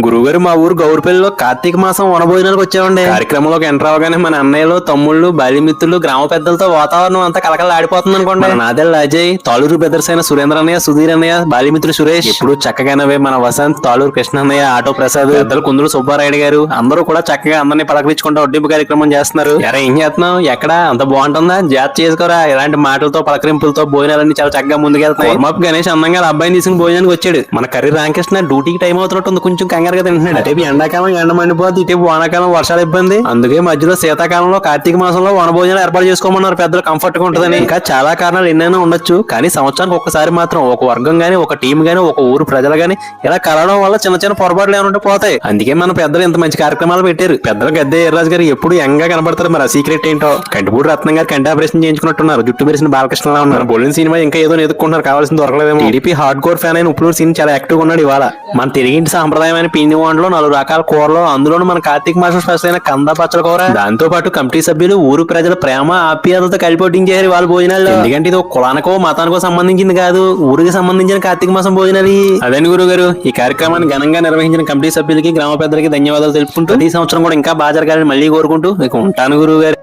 గురుగారు మా ఊరు గౌరిపల్లిలో కార్తీక మాసం వనభోజనాలకు వచ్చామండి. కార్యక్రమంలోకి ఎంటర్ అవగానే మన అన్నయ్యలు, తమ్ముళ్ళు, బాల్యమిత్రులు, గ్రామ పెద్దలతో వాతావరణం అంతా కలకల ఆడిపోతుంది అనుకోండి. మన నాదెల్ల అజయ్, తాళూరు బ్రదర్స్ అయిన సురేంద్ర అన్నయ్య, సుధీర్ అన్నయ్య, బాల్యమిత్రుడు సురేష్, ఇప్పుడు చక్కగానవే మన వసంత్, తాళూరు కృష్ణ అన్నయ్య, ఆటో ప్రసాద్, పెద్దలు కుందులు సుబ్బారాయుడు గారు అందరూ కూడా చక్కగా అందరినీ పలకరించుకుంటూ వడ్డింపు కార్యక్రమం చేస్తున్నారు. ఎరా ఏం చేస్తున్నావు, ఎక్కడ అంత బాగుంటుందా, జాత్ చేసుకోరా. ఇలాంటి మాటలతో పలకరింపులతో భోజనాలన్నీ చాలా చక్కగా ముందుకెళ్తున్నాయి. మాపు గణేష్ అందంగా అబ్బాయిని తీసుకుని భోజనానికి వచ్చాడు. మన కర్రీ రామకృష్ణ డ్యూటీకి టైం అవుతున్నట్టుంది, కొంచెం కంగారుగా తింటున్నాడు. అటేపు ఎండాకాలం ఎండ మండిపోద్ది, ఇటేపు వానాకాలం వర్షాలు ఇబ్బంది. అందుకే మధ్యలో శీతాకాలంలో కార్తీక మాసంలో వన భోజనాలు ఏర్పాటు చేసుకోమన్నారు పెద్దలు, కంఫర్ట్ గా ఉంటుందని. ఇంకా చాలా కారణాలు ఎన్నైనా ఉండొచ్చు, కానీ సంవత్సరానికి ఒక్కసారి మాత్రం ఒక వర్గం గానీ, ఒక టీం గానీ, ఒక ఊరు ప్రజలు గానీ ఇలా కలవడం వల్ల చిన్న చిన్న పొరపాట్లు ఏమంటే పోతాయి. అందుకే మన పెద్దలు ఇంత మంచి కార్యక్రమాలు పెట్టారు. పెద్దలు గద్దె ఎర్రాజు గారు ఎప్పుడు యంగ్ గా కనబడతారు. మరి ఆ సీక్రెట్ ఏంటో. కంటిపూడి రత్నం గారు కంటి ఆపరేషన్ చేయించుకున్నట్టున్నారు, జుట్టు మెరిసిన బాలకృష్ణలా ఉన్నారు. బొలిన సినిమా ఇంకా ఏదో ఎదుర్కొంటున్నారు, కావాల్సింది దొరకలేదేమో. టీడీపీ హార్డ్ కోర్ ఫ్యాన్ అయిన ఉప్పులూరు సీన్ చాలా యాక్టివ్ గా ఉన్నాడు ఇవాళ. మన తిరిగింటి సాంప్రదాయమైన పిండి వంటలో 4 రకాల కూరలు, అందులోనూ మన కార్తీక మాసం స్పెషల్ అయిన కంద పచ్చల కూర. దాంతో పాటు కమిటీ సభ్యులు, ఊరు ప్రజల ప్రేమ ఆప్యాయతలతో కలిపొట్టించారు వాళ్ళ భోజనాల్లో. ఎందుకంటే ఇది ఒక కులానికో మతానికో సంబంధించింది కాదు, ఊరికి సంబంధించిన కార్తీక మాసం భోజనాలు. అదని గురువు గారు, ఈ కార్యక్రమాన్ని ఘనంగా నిర్వహించిన కమిటీ సభ్యులకి, గ్రామ పెద్దలకి ధన్యవాదాలు తెలుపుకుంటూ ఈ సంవత్సరం కూడా ఇంకా బాగా జరగాలని మళ్ళీ కోరుకుంటూ ఇక ఉంటాను గురువు గారు.